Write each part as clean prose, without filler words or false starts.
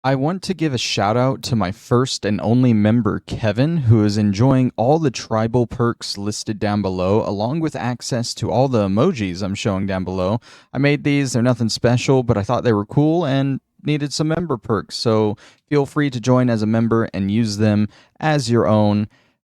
I want to give a shout out to my first and only member, Kevin, who is enjoying all the tribal perks listed down below, along with access to all the emojis I'm showing down below. I made these, they're nothing special, but I thought they were cool and needed some member perks, so feel free to join as a member and use them as your own.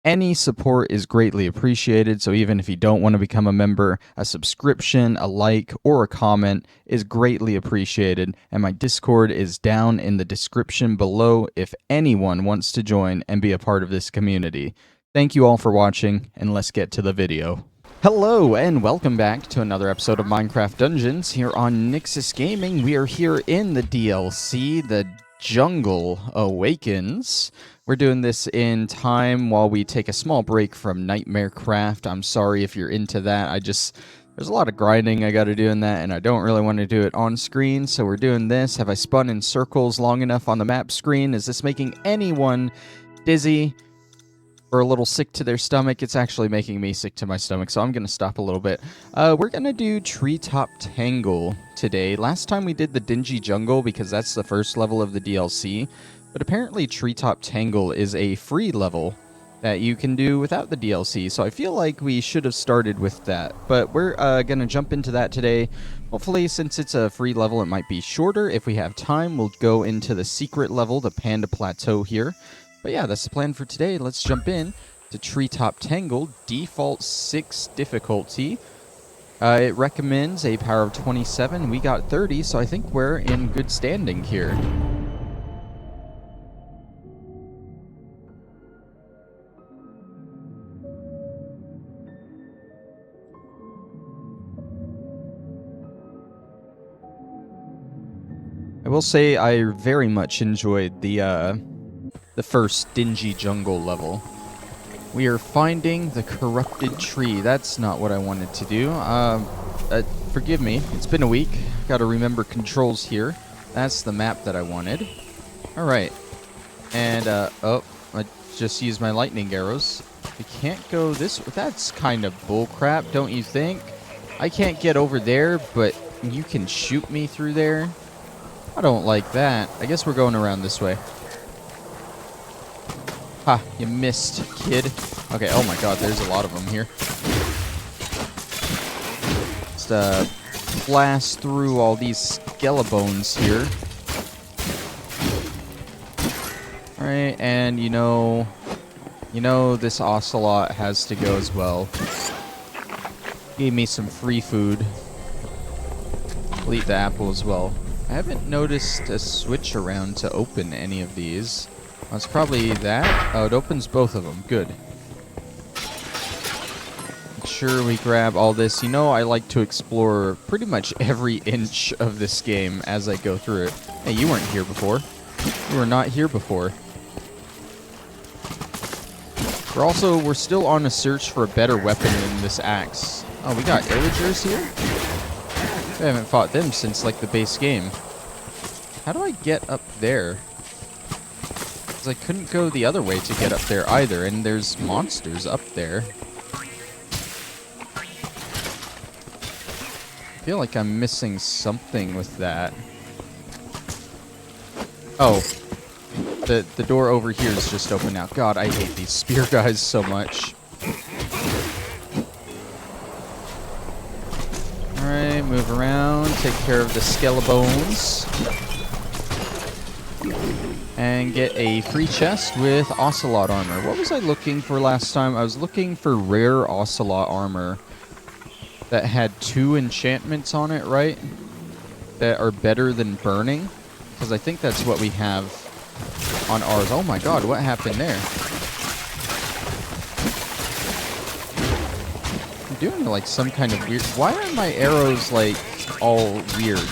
Any support is greatly appreciated, so even if you don't want to become a member, a subscription, a like, or a comment is greatly appreciated, and my Discord is down in the description below if anyone wants to join and be a part of this community. Thank you all for watching, and let's get to the video. Hello, and welcome back to another episode of Minecraft Dungeons here on Nyxus Gaming. We are here in the DLC, The Jungle Awakens. We're doing this in time while we take a small break from Nightmare Craft. I'm sorry if you're into that. There's a lot of grinding I gotta do in that, and I don't really want to do it on screen, so we're doing this. Have I spun in circles long enough on the map screen? Is this making anyone dizzy or a little sick to their stomach? It's actually making me sick to my stomach, so I'm gonna stop a little bit. We're gonna do Treetop Tangle today. Last time we did the Dingy Jungle because that's the first level of the DLC. But apparently Treetop Tangle is a free level that you can do without the DLC, so I feel like we should have started with that. But we're going to jump into that today. Hopefully, since it's a free level, it might be shorter. If we have time, we'll go into the secret level, the Panda Plateau here. But yeah, that's the plan for today. Let's jump in to Treetop Tangle, default 6 difficulty. It recommends a power of 27. We got 30, so I think we're in good standing here. I will say I very much enjoyed the first Dingy Jungle level. We are finding the corrupted tree. That's not what I wanted to do. Forgive me. It's been a week. Got to remember controls here. That's the map that I wanted. All right. And oh, I just used my lightning arrows. We can't go this. That's kind of bullcrap, don't you think? I can't get over there, but you can shoot me through there. I don't like that. I guess we're going around this way. Ha, you missed, kid. Okay, oh my god, there's a lot of them here. Just blast through all these skelebones here. Alright, and you know this ocelot has to go as well. Gave me some free food. I'll eat the apple as well. I haven't noticed a switch around to open any of these. Oh, it's probably that. Oh, it opens both of them. Good. Make sure we grab all this. You know, I like to explore pretty much every inch of this game as I go through it. Hey, you weren't here before. You were not here before. We're still on a search for a better weapon than this axe. Oh, we got illagers here? I haven't fought them since, like, the base game. How do I get up there? Because I couldn't go the other way to get up there either, and there's monsters up there. I feel like I'm missing something with that. Oh. The door over here is just open now. God, I hate these spear guys so much. Alright, move around, take care of the skelebones. And get a free chest with ocelot armor. What was I looking for last time? I was looking for rare ocelot armor that had 2 enchantments on it, right? That are better than burning. Because I think that's what we have on ours. Oh my god, what happened there? Doing like some kind of weird. Why are my arrows like all weird?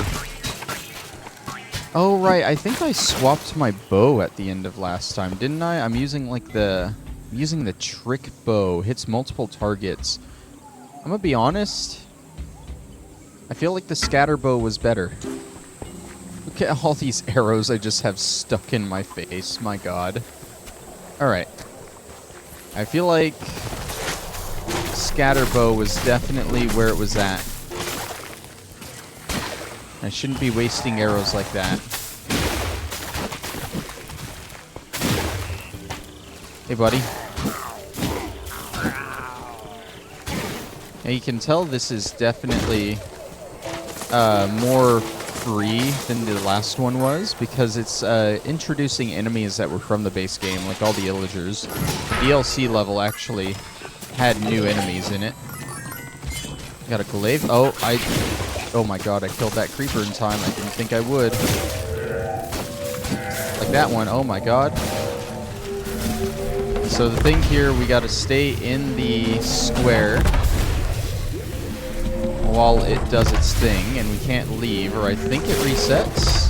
Oh right, I think I swapped my bow at the end of last time, didn't I? I'm using like the trick bow. Hits multiple targets. I'm gonna be honest. I feel like the scatter bow was better. Look at all these arrows I just have stuck in my face. My god. All right. I feel like scatterbow was definitely where it was at. I shouldn't be wasting arrows like that. Hey, buddy. Now you can tell this is definitely more free than the last one was, because it's introducing enemies that were from the base game, like all the Illagers. The DLC level actually had new enemies in it. Got a glaive. Oh my god, I killed that creeper in time. I didn't think I would. Like that one. Oh my god. So the thing here, we got to stay in the square while it does its thing, and we can't leave, or I think it resets.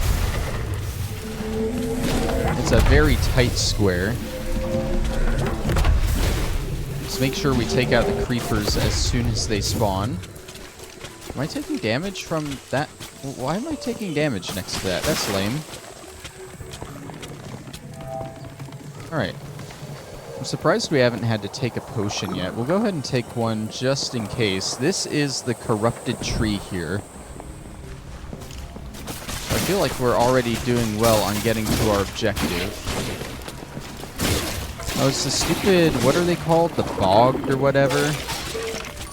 It's a very tight square. Just make sure we take out the creepers as soon as they spawn. Am I taking damage from that? Why am I taking damage next to that? That's lame. Alright. I'm surprised we haven't had to take a potion yet. We'll go ahead and take one just in case. This is the corrupted tree here. I feel like we're already doing well on getting to our objective. Oh, it's the stupid, what are they called? The bogged or whatever?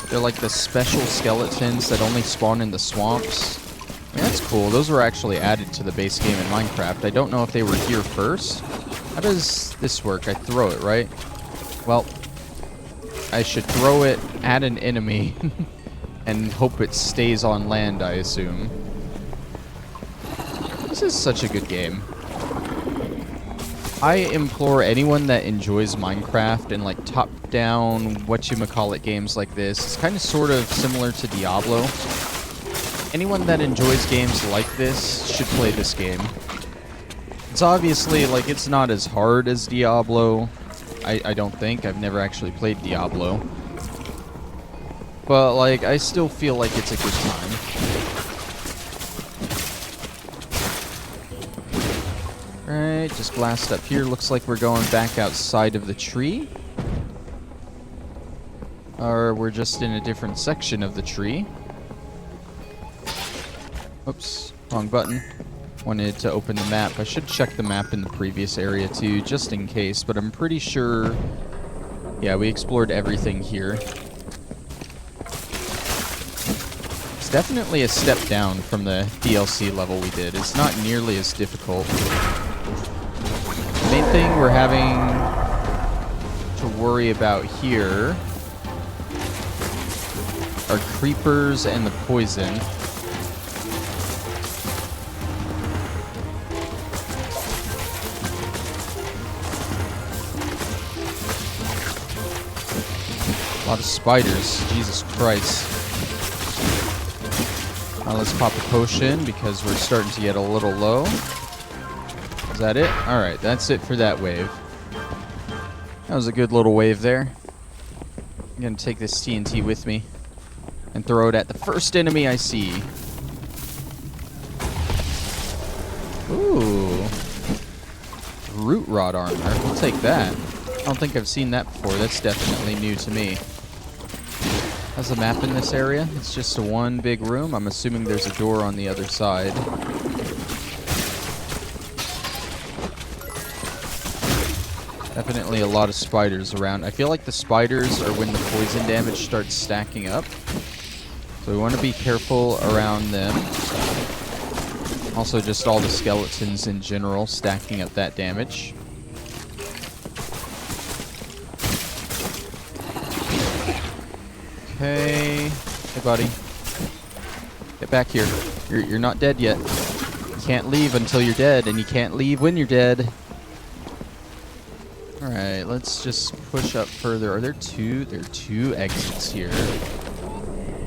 They're like the special skeletons that only spawn in the swamps. I mean, that's cool. Those were actually added to the base game in Minecraft. I don't know if they were here first. How does this work? I throw it, right? Well, I should throw it at an enemy and hope it stays on land, I assume. This is such a good game. I implore anyone that enjoys Minecraft and like top-down, whatchamacallit games like this, it's kind of sort of similar to Diablo. Anyone that enjoys games like this should play this game. It's obviously, like, it's not as hard as Diablo. I don't think. I've never actually played Diablo. But, like, I still feel like it's a good time. Alright, just blast up here. Looks like we're going back outside of the tree. Or we're just in a different section of the tree. Oops, wrong button. Wanted to open the map. I should check the map in the previous area too, just in case, but I'm pretty sure... Yeah, we explored everything here. It's definitely a step down from the DLC level we did. It's not nearly as difficult. The main thing we're having to worry about here are creepers and the poison. A lot of spiders. Jesus Christ. Now let's pop a potion because we're starting to get a little low. Is that it? Alright, that's it for that wave. That was a good little wave there. I'm going to take this TNT with me and throw it at the first enemy I see. Ooh. Root rod armor. We'll take that. I don't think I've seen that before. That's definitely new to me. How's the map in this area? It's just a one big room. I'm assuming there's a door on the other side. Definitely a lot of spiders around. I feel like the spiders are when the poison damage starts stacking up. So we want to be careful around them. Also just all the skeletons in general stacking up that damage. Okay. Hey, buddy. Get back here. You're not dead yet. You can't leave until you're dead, and you can't leave when you're dead. Alright, let's just push up further. Are there two? There are two exits here.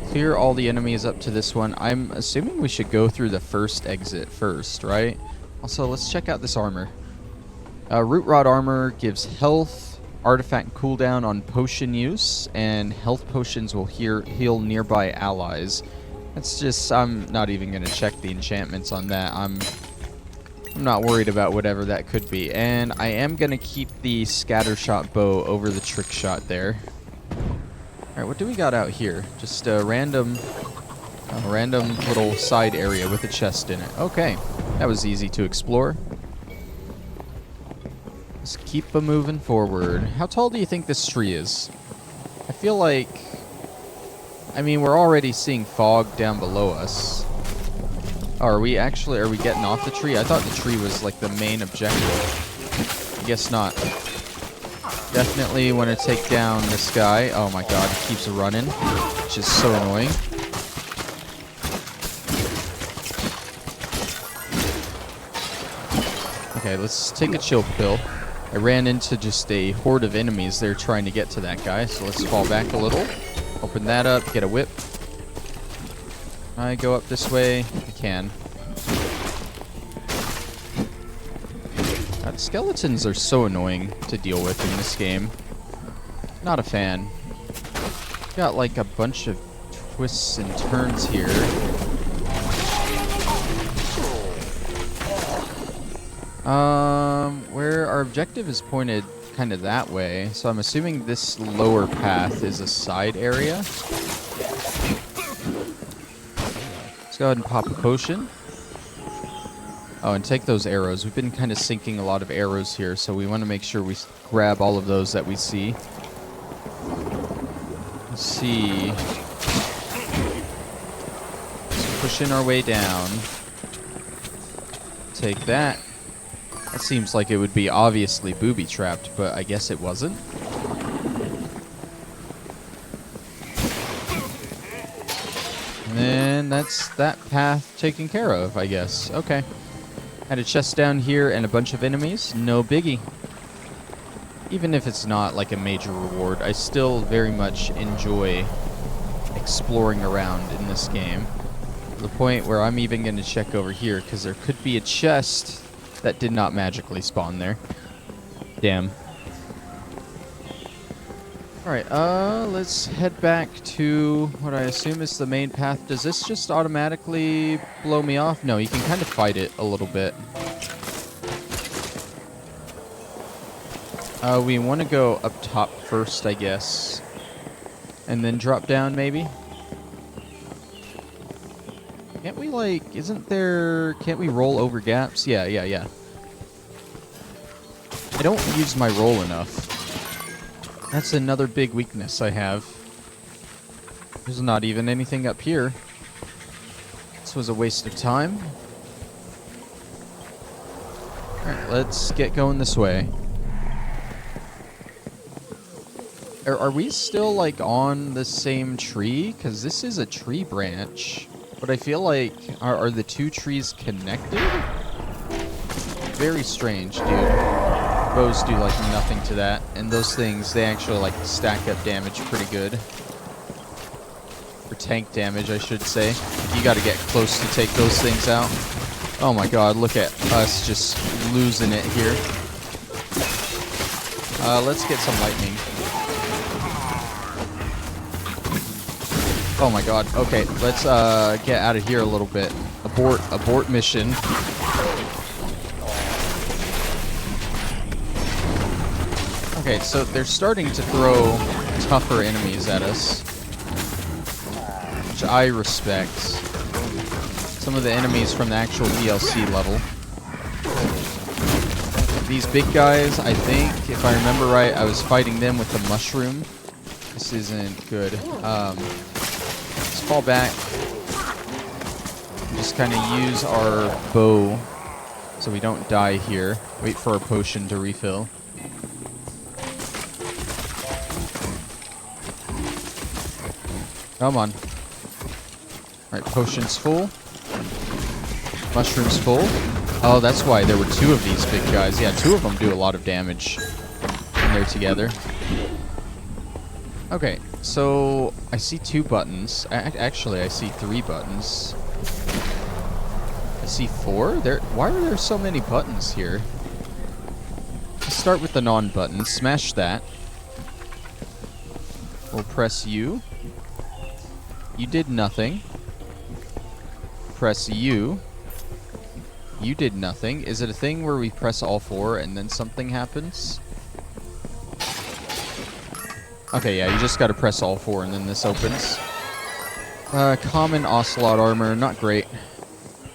Clear all the enemies up to this one. I'm assuming we should go through the first exit first, right? Also, let's check out this armor. Root Rod armor gives health, artifact cooldown on potion use, and health potions will heal nearby allies. That's just, I'm not even going to check the enchantments on that. I'm not worried about whatever that could be. And I am going to keep the scatter shot bow over the trick shot there. Alright, what do we got out here? Just a random little side area with a chest in it. Okay, that was easy to explore. Just keep moving forward. How tall do you think this tree is? I feel like... I mean, we're already seeing fog down below us. Oh, are we getting off the tree? I thought the tree was like the main objective. I guess not. Definitely want to take down this guy. Oh my god, he keeps running, which is so annoying. Okay, let's take a chill pill. I ran into just a horde of enemies there trying to get to that guy, so let's fall back a little. Open that up, get a whip. I go up this way. I can. God, skeletons are so annoying to deal with in this game. Not a fan. Got like a bunch of twists and turns here. Where our objective is pointed kind of that way, so I'm assuming this lower path is a side area. Let's go ahead and pop a potion. Oh, and take those arrows. We've been kind of sinking a lot of arrows here, so we want to make sure we grab all of those that we see. Let's see. Just pushing our way down. Take that. That seems like it would be obviously booby-trapped, but I guess it wasn't. And then that's that path taken care of, I guess. Okay. Had a chest down here and a bunch of enemies. No biggie. Even if it's not like a major reward, I still very much enjoy exploring around in this game. To the point where I'm even going to check over here, because there could be a chest that did not magically spawn there. Damn. Alright, let's head back to what I assume is the main path. Does this just automatically blow me off? No, you can kind of fight it a little bit. We want to go up top first, I guess. And then drop down, maybe? Can't we, like, can't we roll over gaps? Yeah. I don't use my roll enough. That's another big weakness I have. There's not even anything up here. This was a waste of time. Alright, let's get going this way. Are we still, like, on the same tree? Because this is a tree branch. But I feel like, are the two trees connected? Very strange, dude. Bows do, like, nothing to that. And those things, they actually, like, stack up damage pretty good. Or tank damage, I should say. You gotta get close to take those things out. Oh my god, look at us just losing it here. Let's get some lightning. Oh my god. Okay, let's get out of here a little bit. Abort mission. Okay, so they're starting to throw tougher enemies at us, which I respect. Some of the enemies from the actual DLC level. These big guys, I think, if I remember right, I was fighting them with the mushroom. This isn't good. Let's fall back. Just kind of use our bow so we don't die here. Wait for our potion to refill. Come on. Alright, potion's full. Mushroom's full. Oh, that's why there were two of these big guys. Yeah, two of them do a lot of damage when they're together. Okay, so I see 2 buttons. Actually, I see 3 buttons. I see 4? Why are there so many buttons here? Let's start with the non-button. Smash that. We'll press U. You did nothing. Press U. You did nothing. Is it a thing where we press all 4 and then something happens? Okay, yeah, you just gotta press all 4 and then this opens. Common Ocelot armor, not great.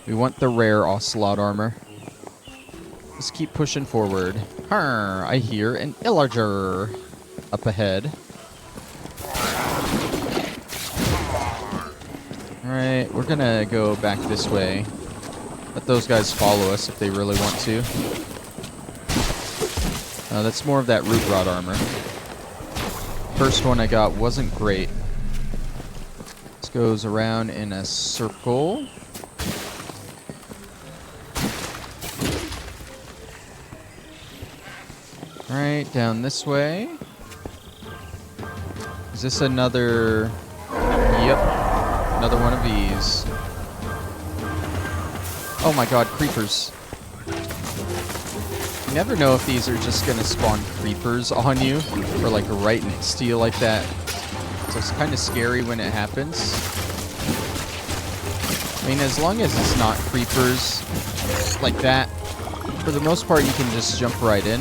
We want the rare Ocelot armor. Let's keep pushing forward. I hear an illager up ahead. Alright, we're gonna go back this way. Let those guys follow us if they really want to. That's more of that root rod armor. First one I got wasn't great. This goes around in a circle. Alright, down this way. Is this another... Yep. Another one of these. Oh my god, creepers. You never know if these are just gonna spawn creepers on you, or like right next to you like that. So it's kind of scary when it happens. I mean, as long as it's not creepers like that, for the most part you can just jump right in.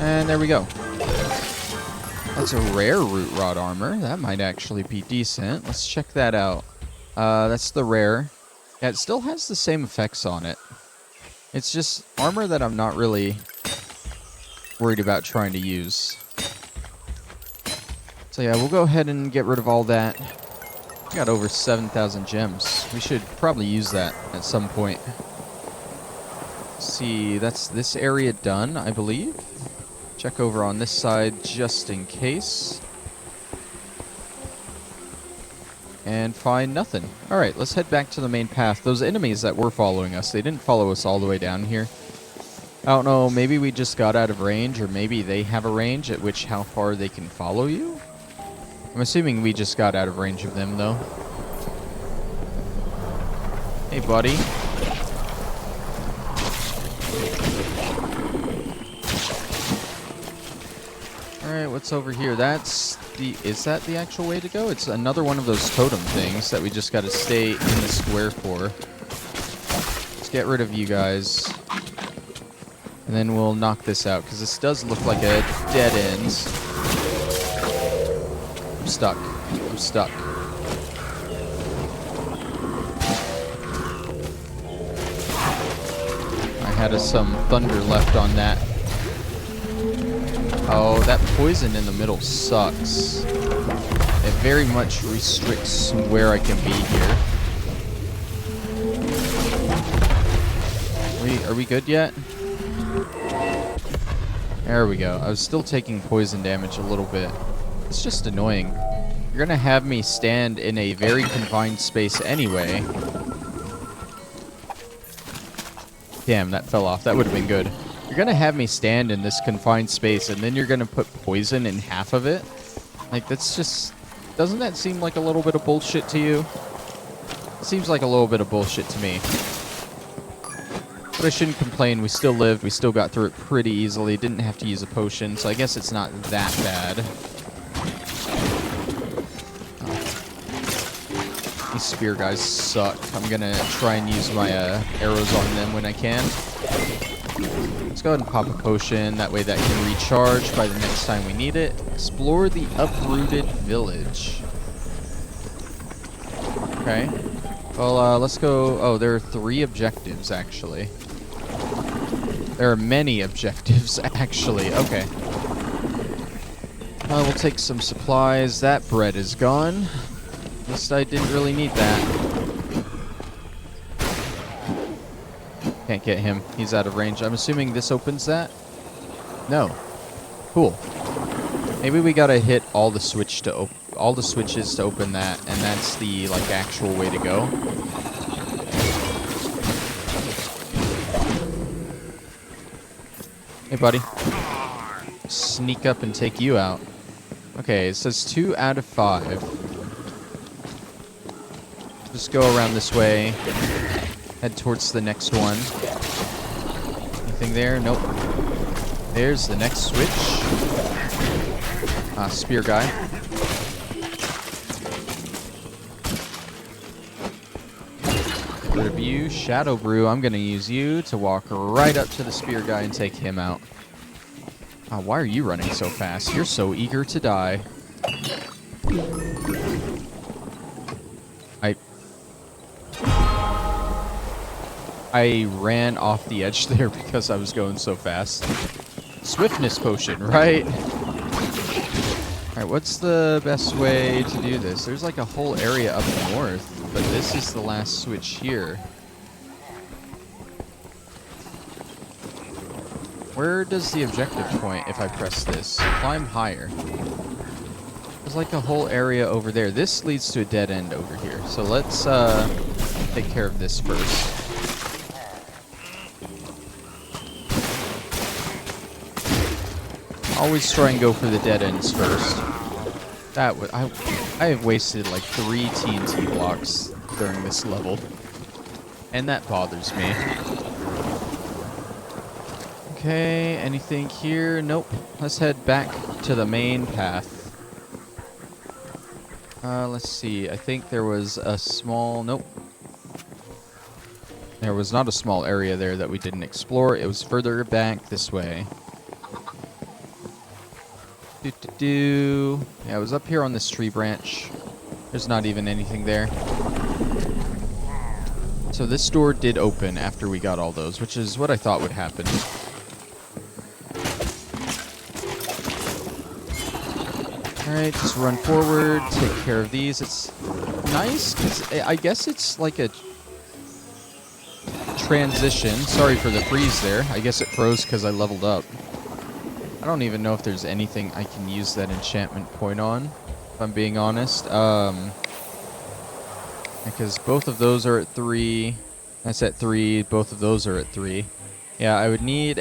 And there we go. That's a rare root rod armor. That might actually be decent. Let's check that out. That's the rare. Yeah, it still has the same effects on it. It's just armor that I'm not really worried about trying to use. So yeah, we'll go ahead and get rid of all that. We got over 7,000 gems. We should probably use that at some point. Let's see, that's this area done, I believe. Check over on this side just in case. And find nothing. Alright, let's head back to the main path. Those enemies that were following us, they didn't follow us all the way down here. I don't know, maybe we just got out of range, or maybe they have a range at which how far they can follow you? I'm assuming we just got out of range of them, though. Hey, buddy. Alright, what's over here? That's the... Is that the actual way to go? It's another one of those totem things that we just gotta stay in the square for. Let's get rid of you guys. And then we'll knock this out, because this does look like a dead end. I'm stuck. I'm stuck. I had some thunder left on that. Oh, that poison in the middle sucks. It very much restricts where I can be here. Are we good yet? There we go. I was still taking poison damage a little bit. It's just annoying. You're gonna have me stand in a very confined space anyway. Damn, that fell off. That would have been good. You're gonna have me stand in this confined space, and then you're gonna put poison in half of it? Like, that's just... Doesn't that seem like a little bit of bullshit to you? It seems like a little bit of bullshit to me. But I shouldn't complain. We still lived. We still got through it pretty easily. Didn't have to use a potion, so I guess it's not that bad. These spear guys suck. I'm gonna try and use my arrows on them when I can. Let's go ahead and pop a potion. That way that can recharge by the next time we need it. Explore the uprooted village. Okay. Well, let's go... Oh, there are 3 objectives, actually. There are many objectives, actually. Okay. We'll take some supplies. That bread is gone. At least I didn't really need that. Can't get him. He's out of range. I'm assuming this opens that? No. Cool. Maybe we gotta hit all the switches to open that, and that's the like actual way to go. Hey, buddy. Sneak up and take you out. Okay, it says 2 out of 5. Just go around this way. Head towards the next one. Anything there? Nope. There's the next switch. Spear guy. Get rid of you. Shadow Brew. I'm going to use you to walk right up to the spear guy and take him out. Why are you running so fast? You're so eager to die. I ran off the edge there because I was going so fast. Swiftness potion, right? Alright, what's the best way to do this? There's like a whole area up north, but this is the last switch here. Where does the objective point if I press this? Climb higher. There's like a whole area over there. This leads to a dead end over here. So let's take care of this first. Always try and go for the dead ends first. That would I have wasted like 3 TNT blocks during this level, and that bothers me. Okay, anything here? Nope. Let's head back to the main path. Let's see. I think there was a small... Nope. There was not a small area there that we didn't explore. It was further back this way. Yeah, it was up here on this tree branch. There's not even anything there. So this door did open after we got all those, which is what I thought would happen. Alright, just run forward, take care of these. It's nice, because I guess it's like a transition. Sorry for the freeze there. I guess it froze because I leveled up. I don't even know if there's anything I can use that enchantment point on, if I'm being honest. Because both of those are at 3. That's at 3. Both of those are at 3. Yeah, I would need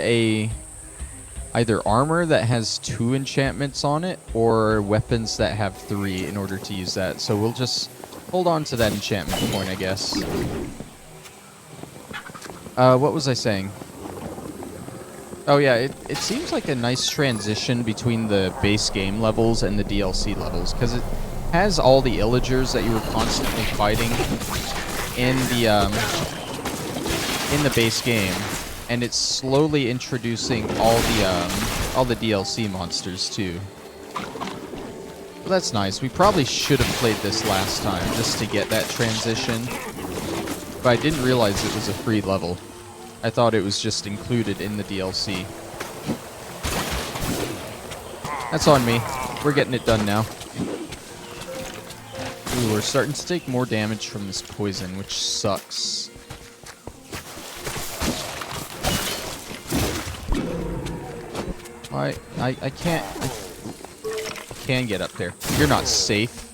either armor that has 2 enchantments on it, or weapons that have 3 in order to use that. So we'll just hold on to that enchantment point, I guess. What was I saying? Oh yeah, it seems like a nice transition between the base game levels and the DLC levels, because it has all the illagers that you were constantly fighting in the base game, and it's slowly introducing all the DLC monsters too. Well, that's nice. We probably should have played this last time just to get that transition, but I didn't realize it was a free level. I thought it was just included in the DLC. That's on me. We're getting it done now. Ooh, we're starting to take more damage from this poison, which sucks. I can't... I can get up there. You're not safe.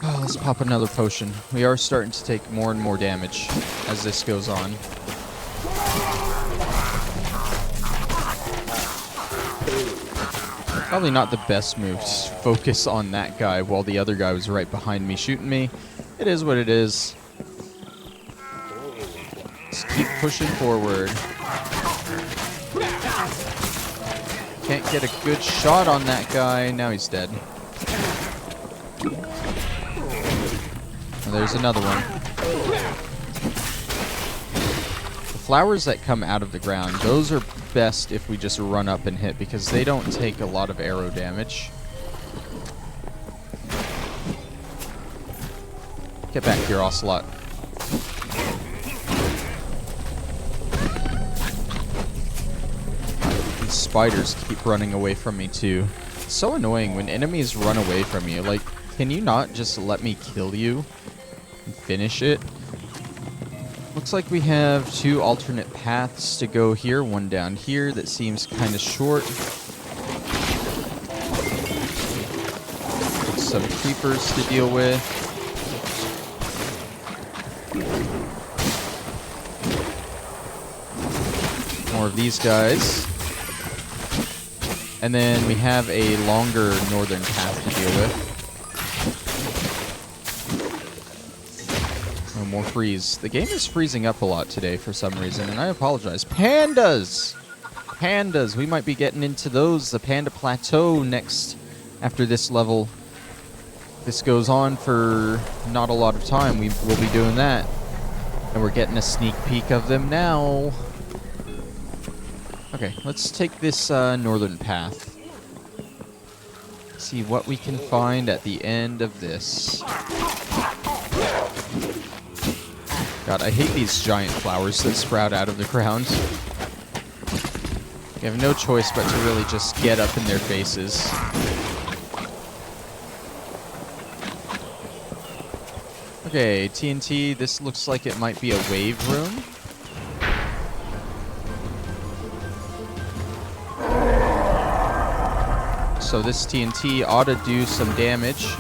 Oh, let's pop another potion. We are starting to take more and more damage as this goes on. Probably not the best move to focus on that guy while the other guy was right behind me shooting me. It is what it is. Just keep pushing forward. Can't get a good shot on that guy. Now he's dead. There's another one. The flowers that come out of the ground, those are best if we just run up and hit, because they don't take a lot of arrow damage. Get back here, Ocelot. These spiders keep running away from me too. It's so annoying when enemies run away from you. Like, can you not just let me kill you and finish it? Looks like we have 2 alternate paths to go here. One down here that seems kind of short. Some creepers to deal with. More of these guys. And then we have a longer northern path to deal with. Oh, more freeze. The game is freezing up a lot today for some reason, and I apologize. Pandas! Pandas! We might be getting into those, the Panda Plateau, next after this level. This goes on for not a lot of time. We will be doing that. And we're getting a sneak peek of them now. Okay, let's take this northern path. See what we can find at the end of this. God, I hate these giant flowers that sprout out of the ground. You have no choice but to really just get up in their faces. Okay, TNT, this looks like it might be a wave room. So this TNT ought to do some damage.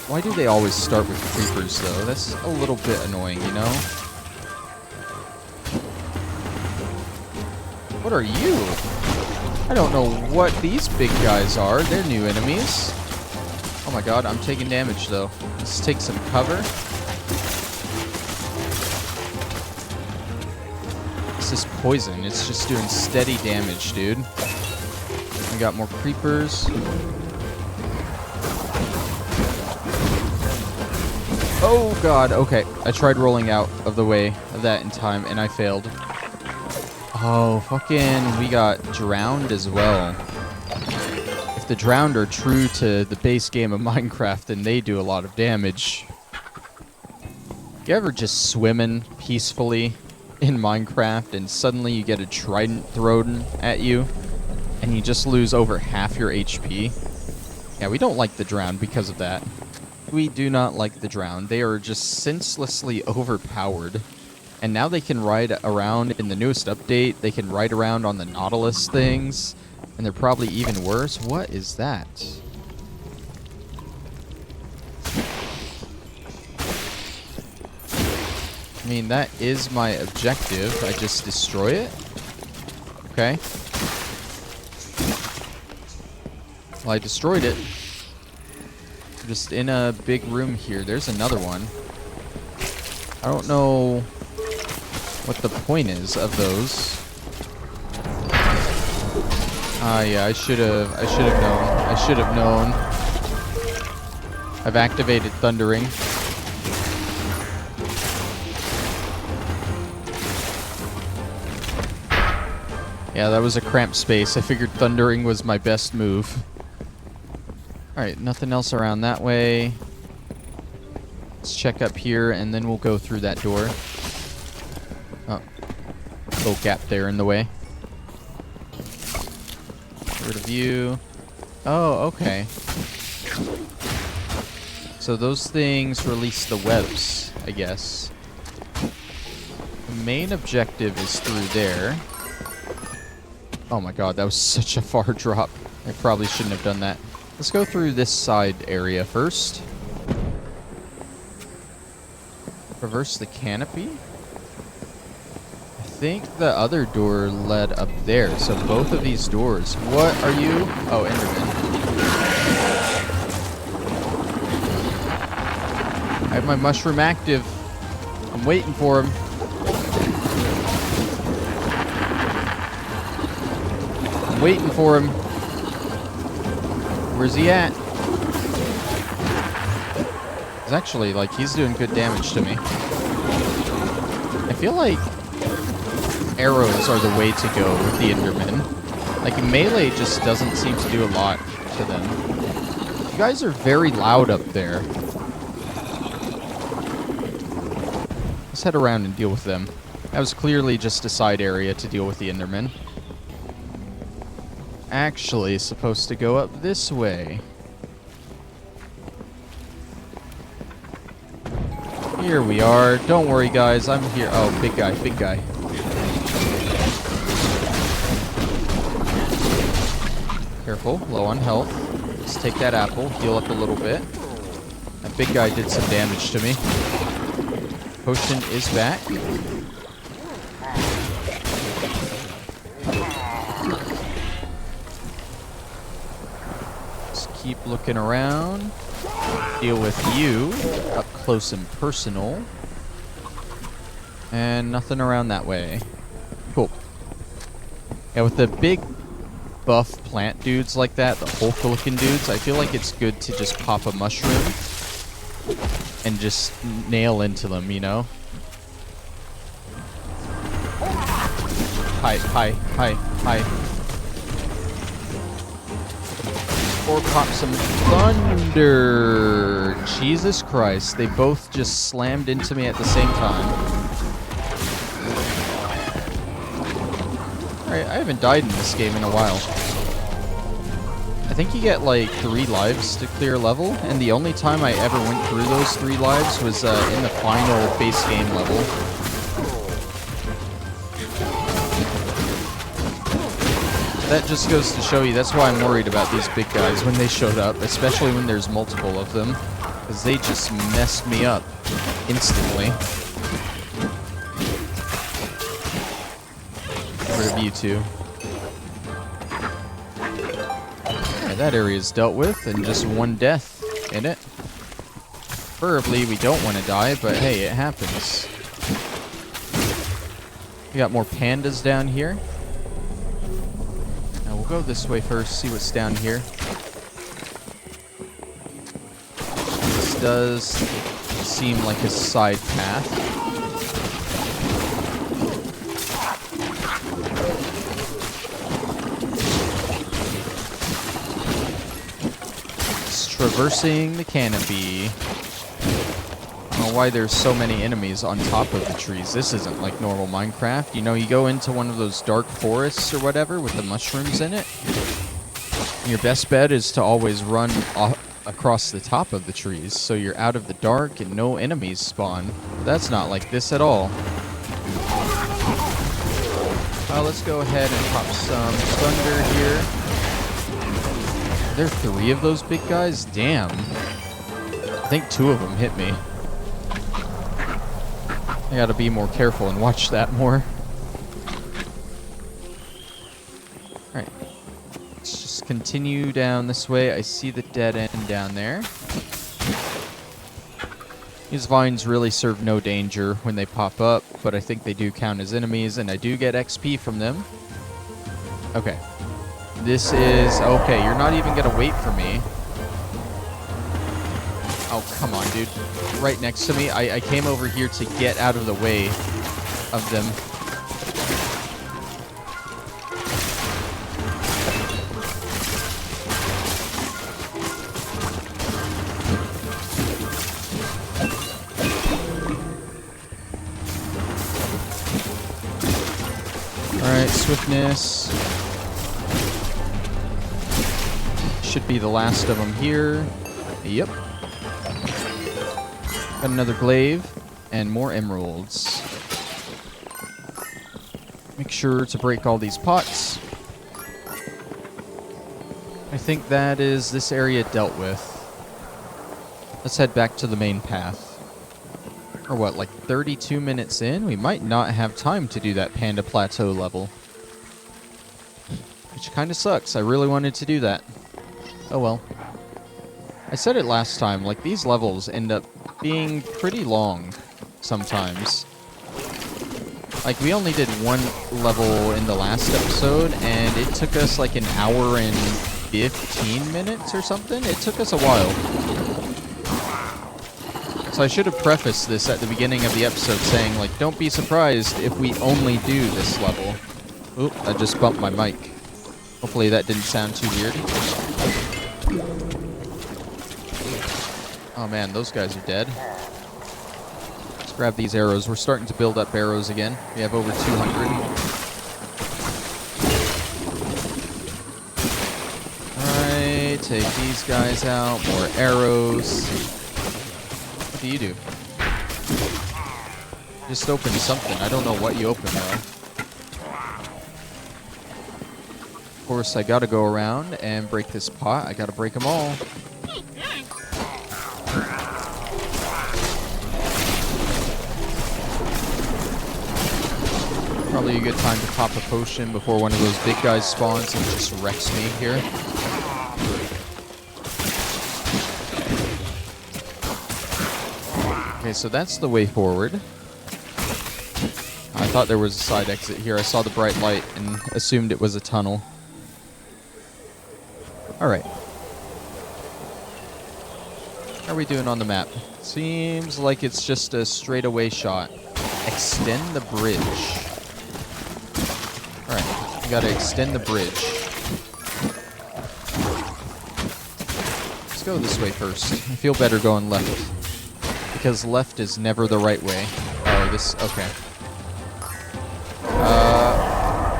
Why do they always start with creepers, though? That's a little bit annoying, you know? What are you? I don't know what these big guys are. They're new enemies. Oh my god, I'm taking damage, though. Let's take some cover. This is poison. It's just doing steady damage, dude. We got more creepers. Oh god, okay. I tried rolling out of the way of that in time, and I failed. Oh, fucking, we got drowned as well. If the drowned are true to the base game of Minecraft, then they do a lot of damage. You ever just swimming peacefully in Minecraft, and suddenly you get a trident thrown at you, and you just lose over half your HP? Yeah, we don't like the drowned because of that. We do not like the drowned. They are just senselessly overpowered. And now they can ride around in the newest update. They can ride around on the Nautilus things. And they're probably even worse. What is that? I mean, that is my objective. I just destroy it. Okay. Well, I destroyed it. Just in a big room here. There's another one. I don't know what the point is of those. Yeah, I should have known. I should have known. I've activated Thundering. Yeah, that was a cramped space. I figured Thundering was my best move. Alright, nothing else around that way. Let's check up here, and then we'll go through that door. Oh. Little gap there in the way. Get rid of you. Oh, okay. So those things release the webs, I guess. The main objective is through there. Oh my god, that was such a far drop. I probably shouldn't have done that. Let's go through this side area first. Reverse the canopy. I think the other door led up there. So both of these doors. What are you? Oh, Enderman. I have my mushroom active. I'm waiting for him. I'm waiting for him. Where's he at? It's actually, like, he's doing good damage to me. I feel like arrows are the way to go with the Endermen. Like, melee just doesn't seem to do a lot to them. You guys are very loud up there. Let's head around and deal with them. That was clearly just a side area to deal with the Endermen. Actually supposed to go up this way. Here we are. Don't worry, guys. I'm here. Oh, big guy, big guy. Careful. Low on health. Let's take that apple. Heal up a little bit. That big guy did some damage to me. Potion is back. Keep looking around. Deal with you up close and personal. And nothing around that way. Cool. Yeah, with the big buff plant dudes like that, the Hulk looking dudes, I feel like it's good to just pop a mushroom and just nail into them, you know? Hi, hi, hi, hi. Or pop some thunder. Jesus Christ. They both just slammed into me at the same time. Alright, I haven't died in this game in a while. I think you get like 3 lives to clear a level, and the only time I ever went through those 3 lives was in the final base game level. That just goes to show you, that's why I'm worried about these big guys when they showed up, especially when there's multiple of them, because they just messed me up instantly. Get rid of you two. Alright, that area is dealt with, and just 1 death in it. Preferably we don't want to die, but hey, it happens. We got more pandas down here. We'll go this way first, see what's down here. This does seem like a side path. It's traversing the canopy. I don't know why there's so many enemies on top of the trees. This isn't like normal Minecraft. You know, you go into one of those dark forests or whatever with the mushrooms in it. Your best bet is to always run across the top of the trees so you're out of the dark and no enemies spawn. That's not like this at all. Let's go ahead and pop some thunder here. Are there 3 of those big guys? Damn. I think 2 of them hit me. I gotta be more careful and watch that more. Alright. Let's just continue down this way. I see the dead end down there. These vines really serve no danger when they pop up, but I think they do count as enemies, and I do get XP from them. Okay. This is... Okay, you're not even gonna wait for me. Oh, come on, dude. Right next to me. I came over here to get out of the way of them. Alright, swiftness. Should be the last of them here. Yep. Got another glaive and more emeralds. Make sure to break all these pots. I think that is this area dealt with. Let's head back to the main path. Or what, like 32 minutes in? We might not have time to do that Panda Plateau level. Which kind of sucks. I really wanted to do that. Oh well. I said it last time, like these levels end up being pretty long sometimes. Like we only did 1 level in the last episode and it took us like an hour and 15 minutes or something. It took us a while. So I should have prefaced this at the beginning of the episode saying like, don't be surprised if we only do this level. Oop, I just bumped my mic. Hopefully that didn't sound too weird. Oh man, those guys are dead. Let's grab these arrows. We're starting to build up arrows again. We have over 200. Alright, take these guys out. More arrows. What do you do? Just open something. I don't know what you open though. Of course, I gotta go around and break this pot. I gotta break them all. Probably a good time to pop a potion before one of those big guys spawns and just wrecks me here. Okay, so that's the way forward. I thought there was a side exit here. I saw the bright light and assumed it was a tunnel. Alright. How are we doing on the map? Seems like it's just a straightaway shot. Extend the bridge. Alright, we gotta extend the bridge. go this way first. I feel better going left. Because left is never the right way. Oh, this... Okay.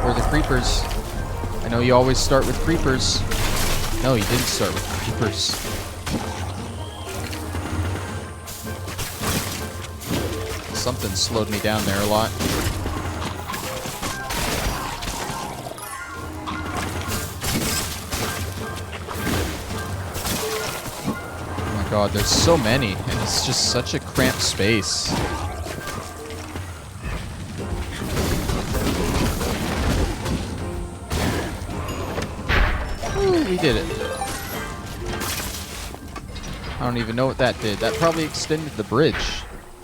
Where are the creepers? I know you always start with creepers. No, you didn't start with creepers. Something slowed me down there a lot. Oh my god, there's so many, and it's just such a cramped space. Ooh, we did it. I don't even know what that did. That probably extended the bridge.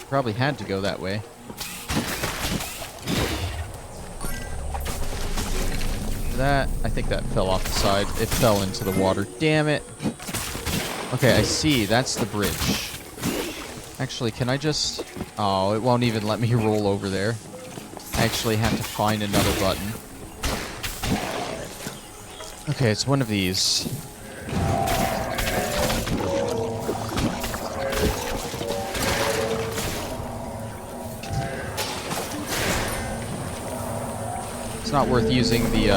Probably had to go that way. That, I think that fell off the side. It fell into the water. Damn it. Okay, I see. That's the bridge. Actually, can I just... Oh, it won't even let me roll over there. I actually have to find another button. Okay, it's one of these. It's not worth using the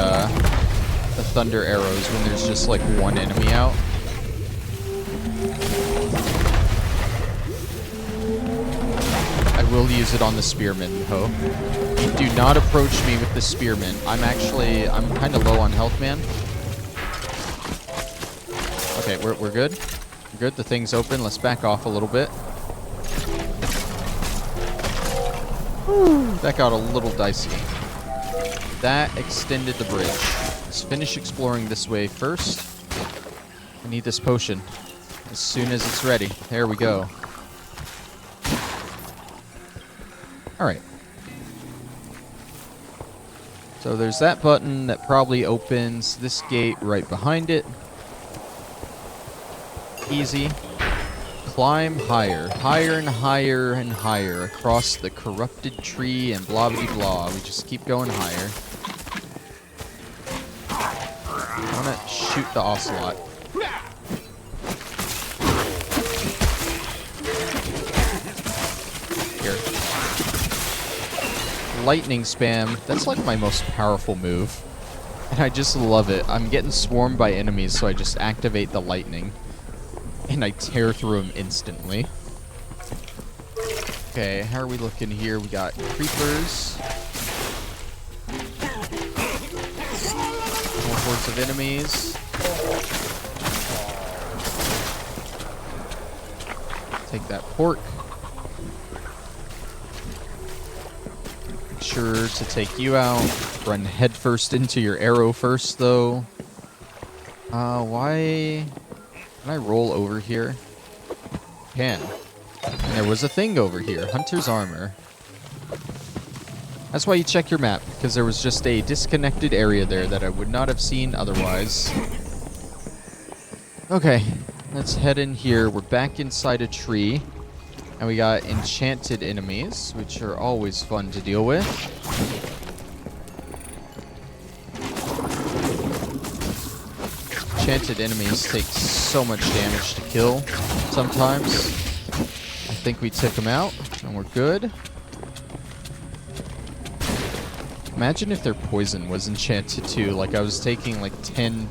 thunder arrows when there's just like one enemy out. I will use it on the spearman, though. Do not approach me with the spearman. I'm kind of low on health, man. Okay, we're good. We're good. The thing's open. Let's back off a little bit. Whew, that got a little dicey. That extended the bridge. Let's finish exploring this way first. I need this potion as soon as it's ready. There we go. Alright. So there's that button that probably opens this gate right behind it. Easy. Climb higher. Higher and higher and higher across the corrupted tree and blah blah blah. We just keep going higher. I want to shoot the ocelot. Here. Lightning spam. That's like my most powerful move. And I just love it. I'm getting swarmed by enemies, so I just activate the lightning. And I tear through them instantly. Okay, how are we looking here? We got creepers. More hordes of enemies. Take that pork. Make sure to take you out. Run headfirst into your arrow first, though. Why... Can I roll over here? Can. And there was a thing over here. Hunter's armor. That's why you check your map, because there was just a disconnected area there that I would not have seen otherwise. Okay, let's head in here. We're back inside a tree. And we got enchanted enemies, which are always fun to deal with. Enchanted enemies take so much damage to kill sometimes. I think we took them out, and we're good. Imagine if their poison was enchanted too. Like I was taking like 10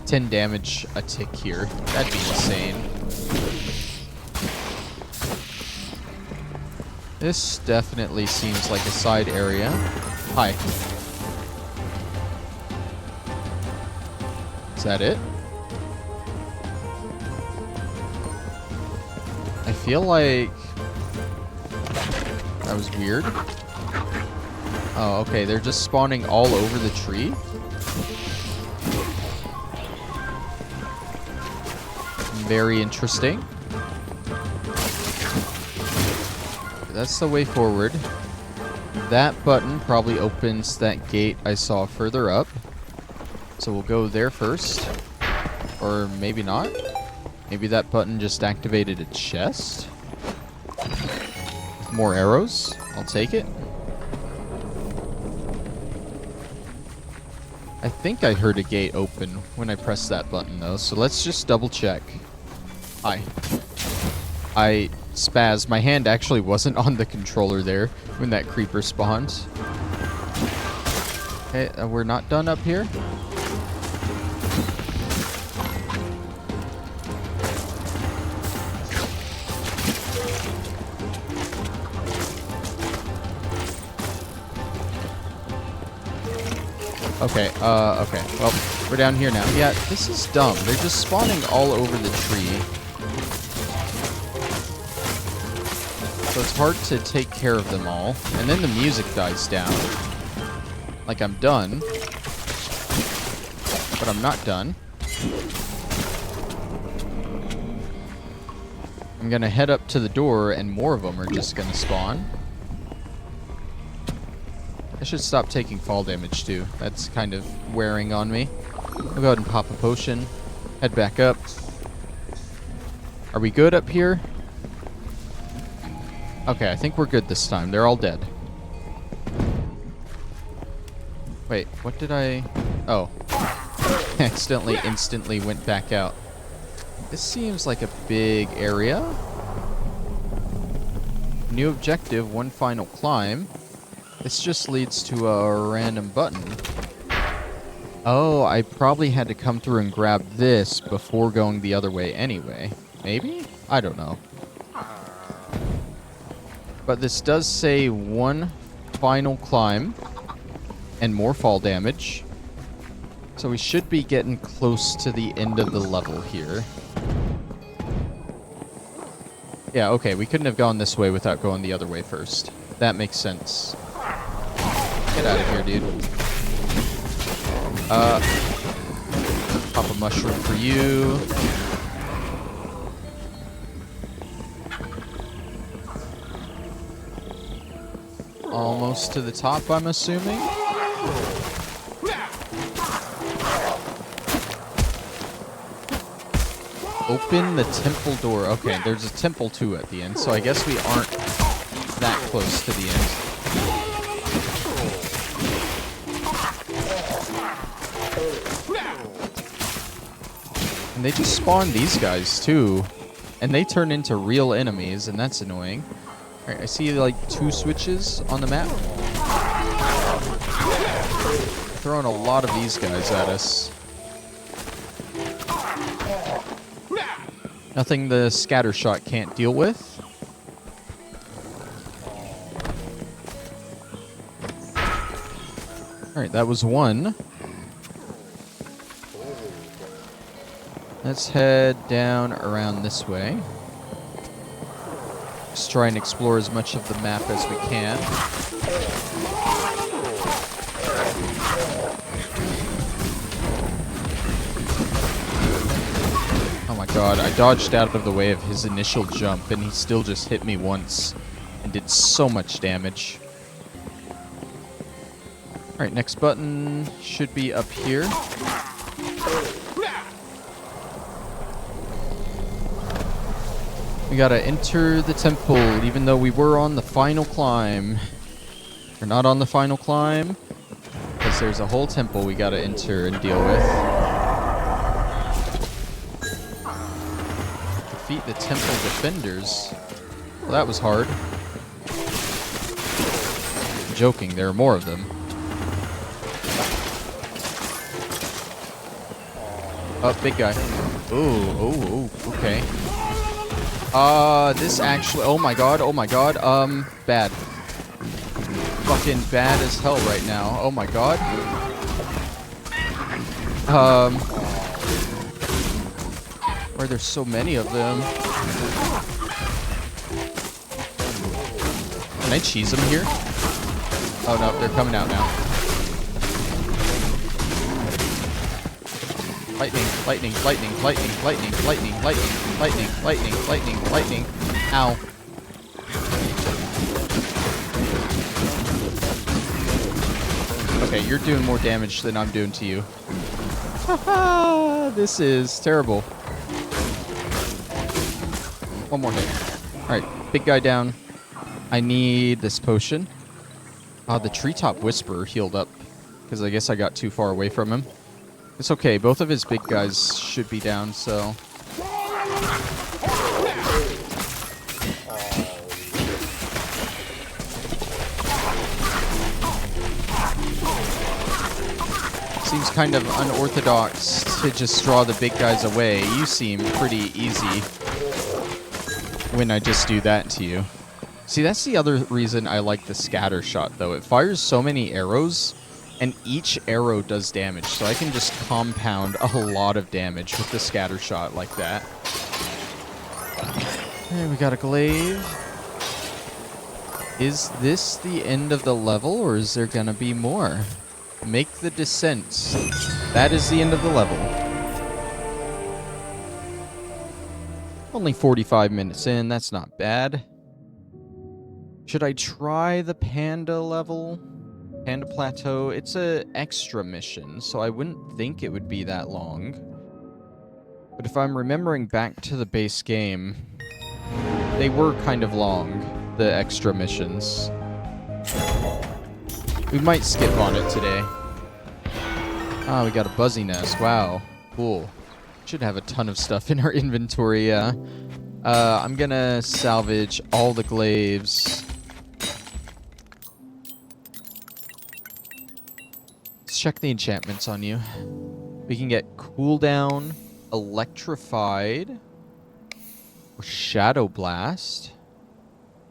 damage a tick here. That'd be insane. This definitely seems like a side area. Hi. Is that it? I feel like that was weird. Oh, okay. They're just spawning all over the tree. Very interesting. That's the way forward. That button probably opens that gate I saw further up. So we'll go there first. Or maybe not. Maybe that button just activated a chest. More arrows. I'll take it. I think I heard a gate open when I pressed that button though, so let's just double check. Hi. I spazzed. My hand actually wasn't on the controller there when that creeper spawned. Okay, we're not done up here. Okay, okay. Well, we're down here now. Yeah, this is dumb. They're just spawning all over the tree. So it's hard to take care of them all. And then the music dies down. Like I'm done. But I'm not done. I'm gonna head up to the door and more of them are just gonna spawn. I should stop taking fall damage too. That's kind of wearing on me. I'll go ahead and pop a potion. Head back up. Are we good up here? Okay, I think we're good this time. They're all dead. Wait, what did I... Oh. Accidentally, instantly went back out. This seems like a big area. New objective, one final climb. This just leads to a random button. Oh, I probably had to come through and grab this before going the other way anyway. Maybe? I don't know. But this does say one final climb and more fall damage. So we should be getting close to the end of the level here. Yeah, okay, we couldn't have gone this way without going the other way first. That makes sense. Get out of here, dude. Pop a mushroom for you. Almost to the top, I'm assuming. Open the temple door. Okay, there's a temple too at the end, so I guess we aren't that close to the end. And they just spawn these guys too, and they turn into real enemies, and that's annoying. Alright, I see like 2 switches on the map. Throwing a lot of these guys at us. Nothing the scatter shot can't deal with. Alright, that was one. Let's head down around this way. Just try and explore as much of the map as we can. Oh my god, I dodged out of the way of his initial jump and he still just hit me once and did so much damage. Alright, next button should be up here. We gotta enter the temple, even though we were on the final climb. We're not on the final climb, because there's a whole temple we gotta enter and deal with. Defeat the temple defenders. Well, that was hard. I'm joking, there are more of them. Oh, big guy. Ooh, okay. This actually, oh my god, bad. Fucking bad as hell right now, oh my god. Why are there so many of them? Can I cheese them here? Oh no, they're coming out now. Lightning, lightning, lightning, lightning, lightning, lightning, lightning, lightning, lightning, lightning, lightning. Ow. Okay, you're doing more damage than I'm doing to you. Haha, this is terrible. One more hit. Alright, big guy down. I need this potion. The Treetop Whisperer healed up, because I guess I got too far away from him. It's okay, both of his big guys should be down, so... kind of unorthodox to just draw the big guys away. You seem pretty easy when I just do that to you. See, that's the other reason I like the scatter shot, though. It fires so many arrows, and each arrow does damage, so I can just compound a lot of damage with the scatter shot like that. Okay, we got a glaive. Is this the end of the level, or is there gonna be more? Make the descent. That is the end of the level. Only 45 minutes in, that's not bad. Should I try the panda level? Panda plateau? It's a extra mission, so I wouldn't think it would be that long. But if I'm remembering back to the base game, they were kind of long, the extra missions. We might skip on it today. Ah, we got a buzzy nest. Wow. Cool. Should have a ton of stuff in our inventory, yeah. I'm gonna salvage all the glaives. Let's check the enchantments on you. We can get cooldown, electrified, or shadow blast.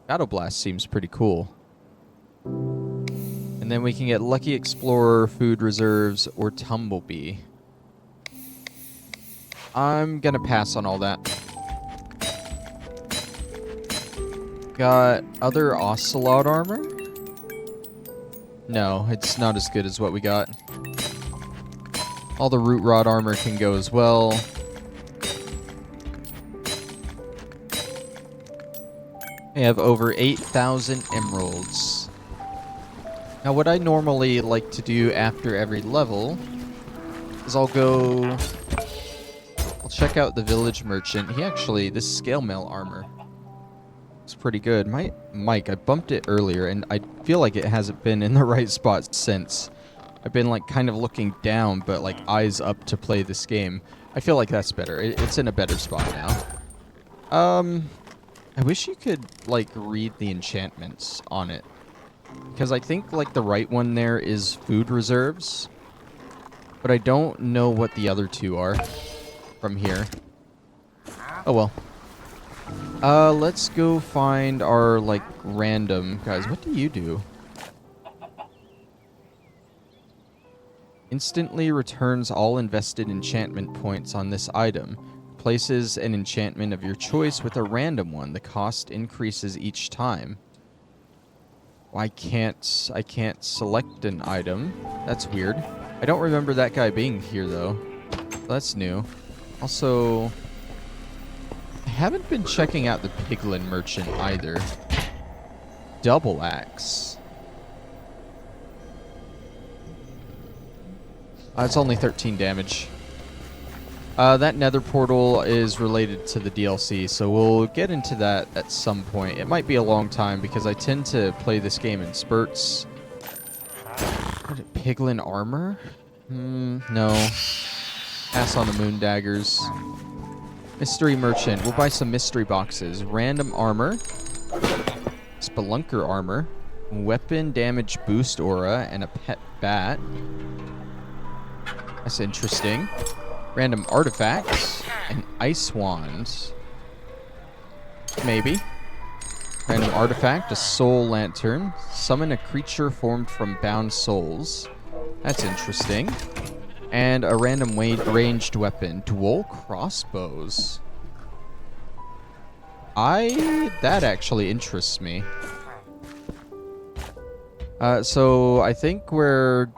Shadow blast seems pretty cool. And then we can get lucky explorer, food reserves, or tumblebee. I'm gonna pass on all that. Got other ocelot armor? No, it's not as good as what we got. All the root rod armor can go as well. We have over 8,000 emeralds. Now, what I normally like to do after every level is I'll check out the village merchant. This scale mail armor is pretty good. My mic, I bumped it earlier, and I feel like it hasn't been in the right spot since. I've been, like, kind of looking down, but, like, eyes up to play this game. I feel like that's better. It's in a better spot now. I wish you could, like, read the enchantments on it. Because I think, like, the right one there is food reserves. But I don't know what the other two are from here. Oh, well. Let's go find our, like, random... Guys, what do you do? Instantly returns all invested enchantment points on this item. Places an enchantment of your choice with a random one. The cost increases each time. I can't select an item. That's weird. I don't remember that guy being here, though. That's new. Also, I haven't been checking out the piglin merchant either. Double axe. It's only 13 damage. That nether portal is related to the DLC, so we'll get into that at some point. It might be a long time because I tend to play this game in spurts. Piglin armor? No. Pass on the moon daggers. Mystery merchant. We'll buy some mystery boxes. Random armor. Spelunker armor. Weapon damage boost aura. And a pet bat. That's interesting. Random artifacts. And ice wands. Maybe. Random artifact. A soul lantern. Summon a creature formed from bound souls. That's interesting. And a random ranged weapon. Dual crossbows. That actually interests me. So I think we're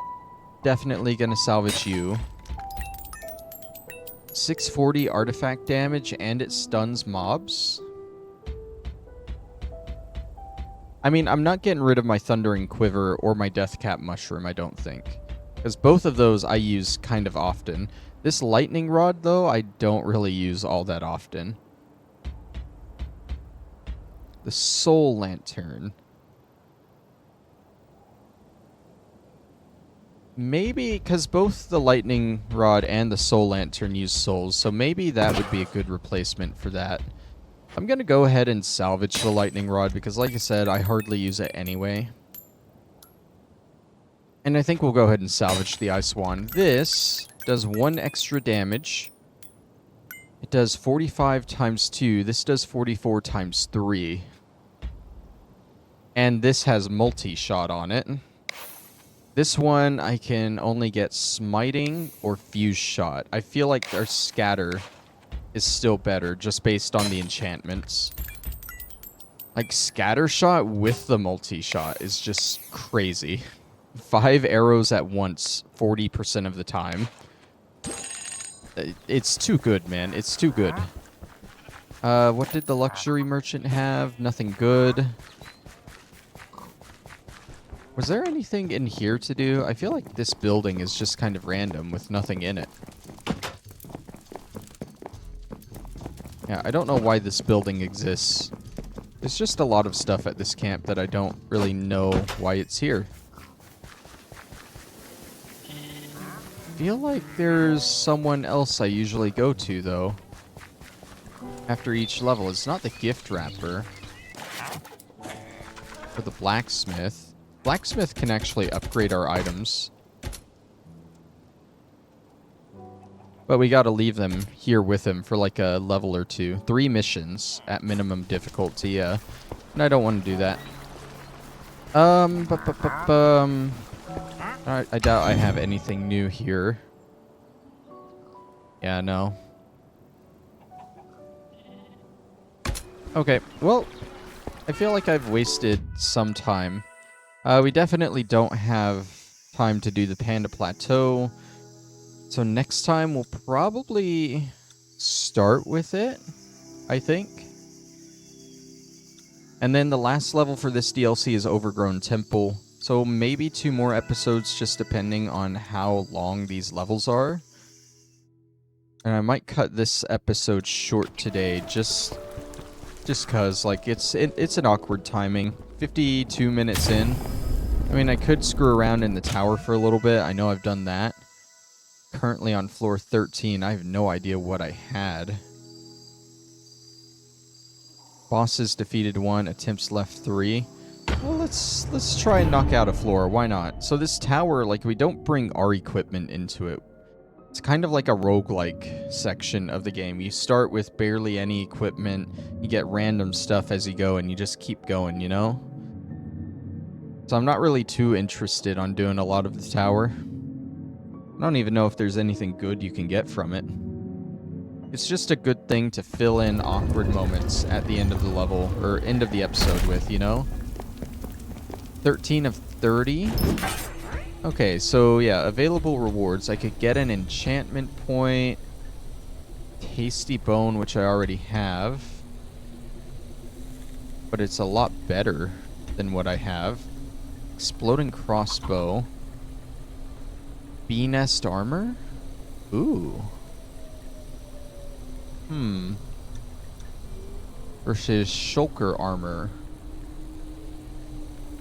definitely gonna salvage you. 640 artifact damage and it stuns mobs. I mean, I'm not getting rid of my Thundering Quiver or my Deathcap Mushroom, I don't think. Because both of those I use kind of often. This Lightning Rod, though, I don't really use all that often. The Soul Lantern. Maybe, because both the Lightning Rod and the Soul Lantern use souls, so maybe that would be a good replacement for that. I'm going to go ahead and salvage the Lightning Rod, because like I said, I hardly use it anyway. And I think we'll go ahead and salvage the Ice Wand. This does 1 extra damage. It does 45 times 2. This does 44 times 3. And this has multi-shot on it. This one, I can only get smiting or fuse shot. I feel like our scatter is still better, just based on the enchantments. Like, scatter shot with the multi-shot is just crazy. 5 arrows at once, 40% of the time. It's too good, man. It's too good. What did the luxury merchant have? Nothing good. Was there anything in here to do? I feel like this building is just kind of random with nothing in it. Yeah, I don't know why this building exists. There's just a lot of stuff at this camp that I don't really know why it's here. I feel like there's someone else I usually go to, though. After each level. It's not the gift wrapper. Or the blacksmith. Blacksmith can actually upgrade our items. But we gotta leave them here with him for like a level or 2. 3 missions at minimum difficulty, yeah. And I don't want to do that. I doubt I have anything new here. Yeah, no. Okay, well, I feel like I've wasted some time. We definitely don't have time to do the Panda Plateau. So next time we'll probably start with it, I think. And then the last level for this DLC is Overgrown Temple. So maybe 2 more episodes, just depending on how long these levels are. And I might cut this episode short today, just cause like it's an awkward timing. 52 minutes in. I mean, I could screw around in the tower for a little bit. I know I've done that. Currently on floor 13. I have no idea what I had. Bosses defeated 1, attempts left 3. Well, let's try and knock out a floor. Why not? So this tower, like, we don't bring our equipment into it. It's kind of like a roguelike section of the game. You start with barely any equipment. You get random stuff as you go, and you just keep going, you know? So I'm not really too interested on doing a lot of the tower. I don't even know if there's anything good you can get from it. It's just a good thing to fill in awkward moments at the end of the level, or end of the episode with, you know? 13 of 30. Okay, so yeah, available rewards. I could get an enchantment point. Tasty bone, which I already have. But it's a lot better than what I have. Exploding crossbow. Bee nest armor? Ooh. Versus shulker armor.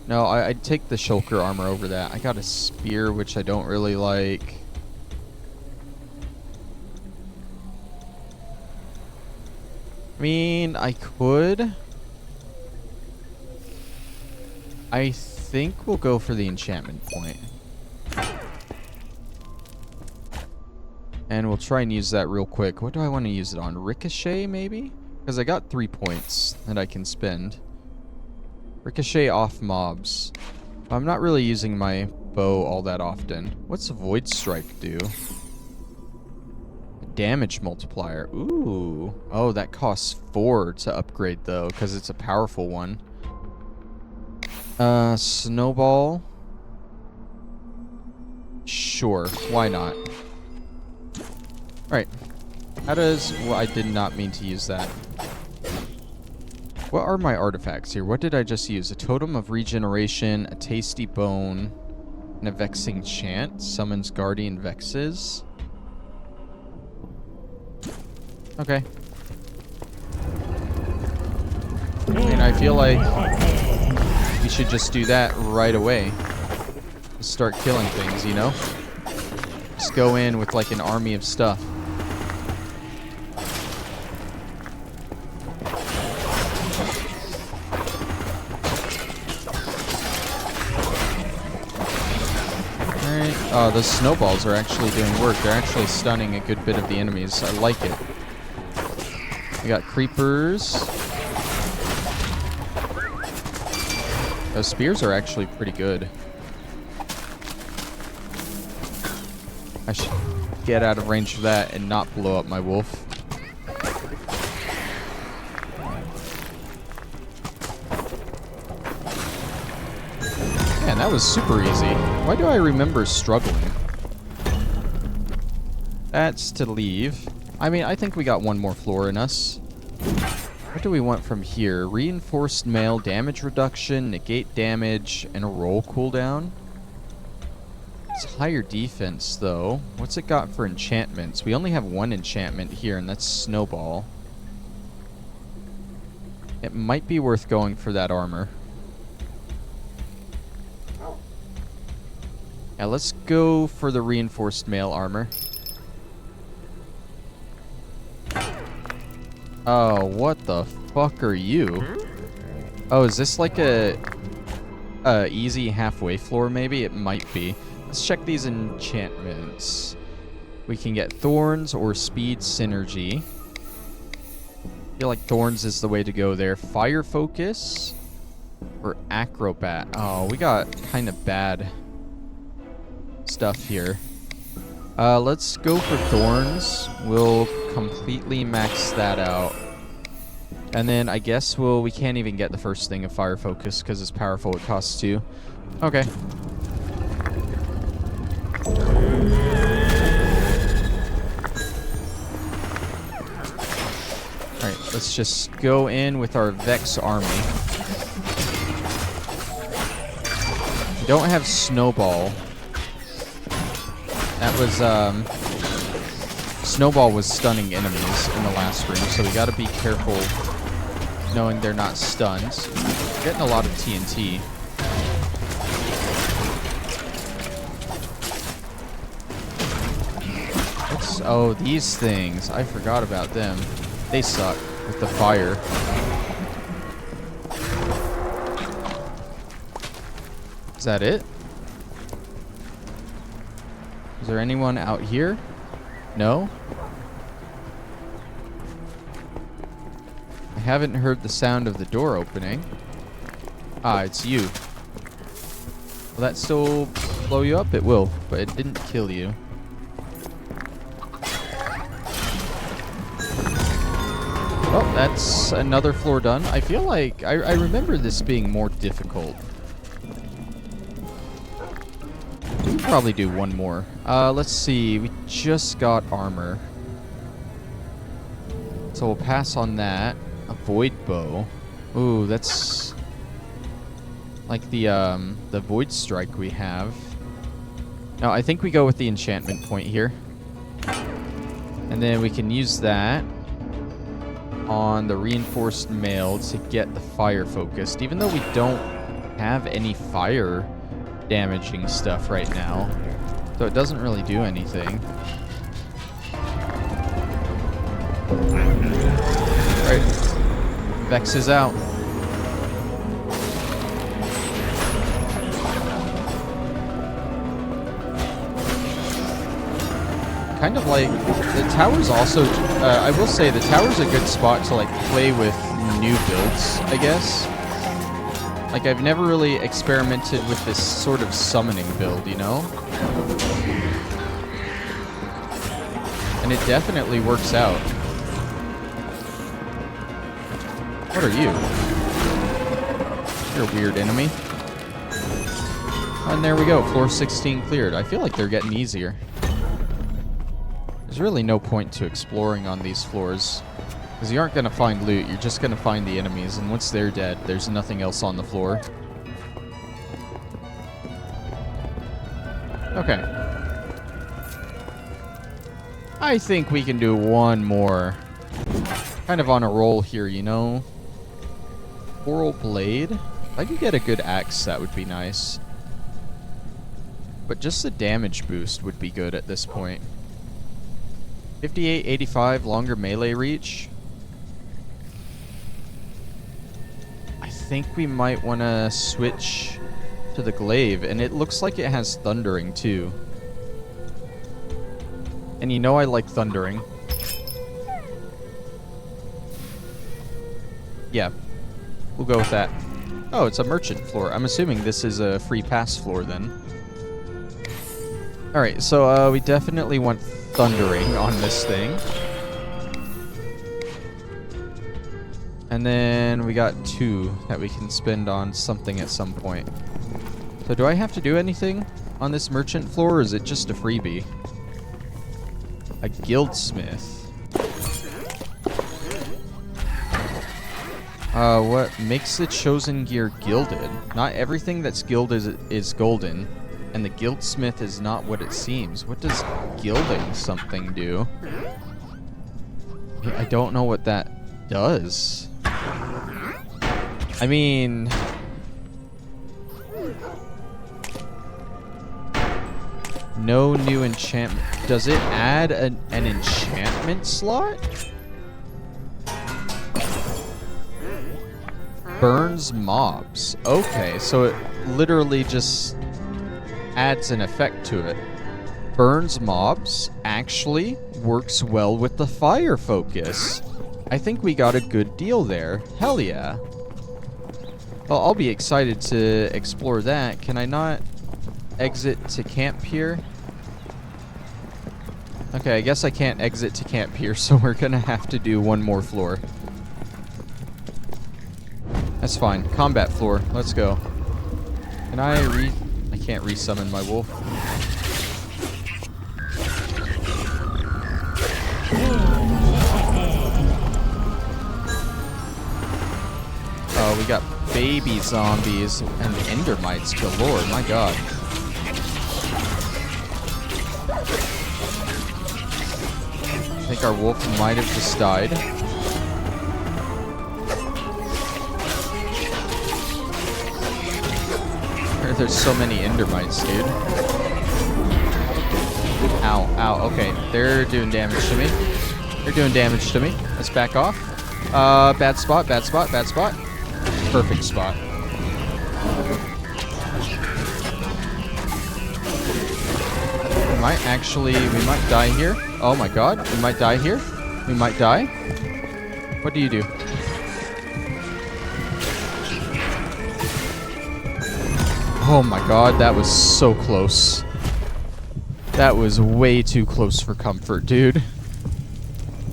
No, I'd take the shulker armor over that. I got a spear, which I don't really like. I mean, I could. I think we'll go for the enchantment point. And we'll try and use that real quick. What do I want to use it on? Ricochet, maybe? Because I got 3 points that I can spend. Ricochet off mobs. I'm not really using my bow all that often. What's Void Strike do? A damage multiplier. Ooh. Oh, that costs 4 to upgrade, though, because it's a powerful one. Snowball. Sure, why not? Alright. How does... Well, I did not mean to use that. What are my artifacts here? What did I just use? A totem of regeneration, a tasty bone, and a vexing chant. Summons guardian vexes. Okay. I mean, I feel like we should just do that right away. Just start killing things, you know? Just go in with like an army of stuff. those snowballs are actually doing work. They're actually stunning a good bit of the enemies. I like it. We got creepers. Those spears are actually pretty good. I should get out of range of that and not blow up my wolf. Man, that was super easy. Why do I remember struggling? That's to leave. I mean, I think we got one more floor in us. What do we want from here? Reinforced mail, damage reduction, negate damage, and a roll cooldown. It's higher defense, though. What's it got for enchantments? We only have one enchantment here, and that's Snowball. It might be worth going for that armor. Yeah, let's go for the reinforced mail armor. Oh, what the fuck are you? Oh, is this like a easy halfway floor maybe? It might be. Let's check these enchantments. We can get Thorns or Speed Synergy. I feel like Thorns is the way to go there. Fire Focus or Acrobat. Oh, we got kind of bad stuff here. Let's go for Thorns. We'll completely max that out. And then I guess we can't even get the first thing of Fire Focus because it's powerful. It costs 2. Okay. Alright, let's just go in with our Vex army. We don't have Snowball. That was, Snowball was stunning enemies in the last room, so we gotta be careful knowing they're not stunned. We're getting a lot of TNT. Oh, these things. I forgot about them. They suck with the fire. Is that it? Is there anyone out here? No? I haven't heard the sound of the door opening. Ah, it's you. Will that still blow you up? It will, but it didn't kill you. Well, that's another floor done. I feel like I remember this being more difficult. We can probably do one more. Let's see. We just got armor. So we'll pass on that. A void bow. Ooh, that's like the void strike we have. No, I think we go with the enchantment point here. And then we can use that on the reinforced mail to get the fire focused, even though we don't have any fire damaging stuff right now, so it doesn't really do anything. Right, Vex is out. Kind of like the tower's also I will say the tower's a good spot to like play with new builds, I guess. Like I've never really experimented with this sort of summoning build, you know? And it definitely works out. What are you? You're a weird enemy. And there we go, floor 16 cleared. I feel like they're getting easier. There's really no point to exploring on these floors, because you aren't going to find loot, you're just going to find the enemies, and once they're dead, there's nothing else on the floor. Okay. I think we can do one more. Kind of on a roll here, you know? Coral Blade? If I could get a good axe, that would be nice. But just the damage boost would be good at this point. 58, 85, longer melee reach. I think we might want to switch to the glaive, and it looks like it has thundering too. And you know I like thundering. Yeah, we'll go with that. Oh, it's a merchant floor. I'm assuming this is a free pass floor then. Alright, so we definitely want thundering on this thing. And then we got 2 that we can spend on something at some point. So do I have to do anything on this merchant floor, or is it just a freebie? A guildsmith. What makes the chosen gear gilded? Not everything that's gilded is golden, and the guildsmith is not what it seems. What does gilding something do? I don't know what that does. I mean... no new enchantment. Does it add an enchantment slot? Burns mobs. Okay, so it literally just adds an effect to it. Burns mobs actually works well with the fire focus. I think we got a good deal there. Hell yeah. Well, I'll be excited to explore that. Can I not exit to camp here? Okay, I guess I can't exit to camp here, so we're gonna have to do one more floor. That's fine. Combat floor. Let's go. Can I can't resummon my wolf. Oh, we got baby zombies and endermites galore. My god. I think our wolf might have just died. There's so many endermites, dude. Ow, ow, okay. They're doing damage to me. They're doing damage to me. Let's back off. Bad spot, bad spot, bad spot. Perfect spot. We might die here. Oh my god, we might die here. We might die. What do you do? Oh my god, that was so close. That was way too close for comfort, dude.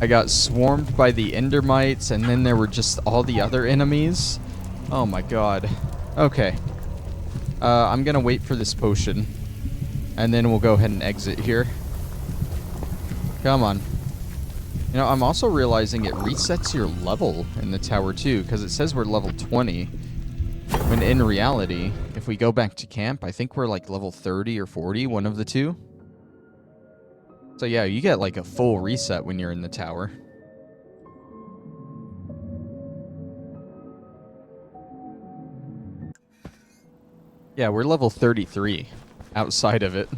I got swarmed by the endermites, and then there were just all the other enemies. Oh my god. Okay. I'm gonna wait for this potion, and then we'll go ahead and exit here. Come on. You know, I'm also realizing it resets your level in the tower too, because it says we're level 20. When in reality, if we go back to camp, I think we're like level 30 or 40, one of the two. So yeah, you get like a full reset when you're in the tower. Yeah, we're level 33 outside of it.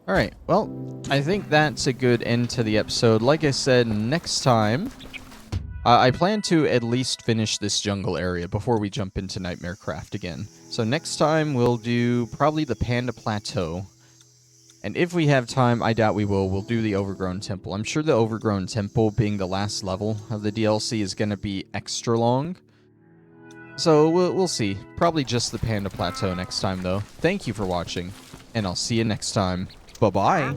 Alright, well, I think that's a good end to the episode. Like I said, next time... I plan to at least finish this jungle area before we jump into Nightmare Craft again. So next time we'll do probably the Panda Plateau. And if we have time, I doubt we will, we'll do the Overgrown Temple. I'm sure the Overgrown Temple, being the last level of the DLC, is going to be extra long. So we'll see. Probably just the Panda Plateau next time though. Thank you for watching, and I'll see you next time. Bye-bye.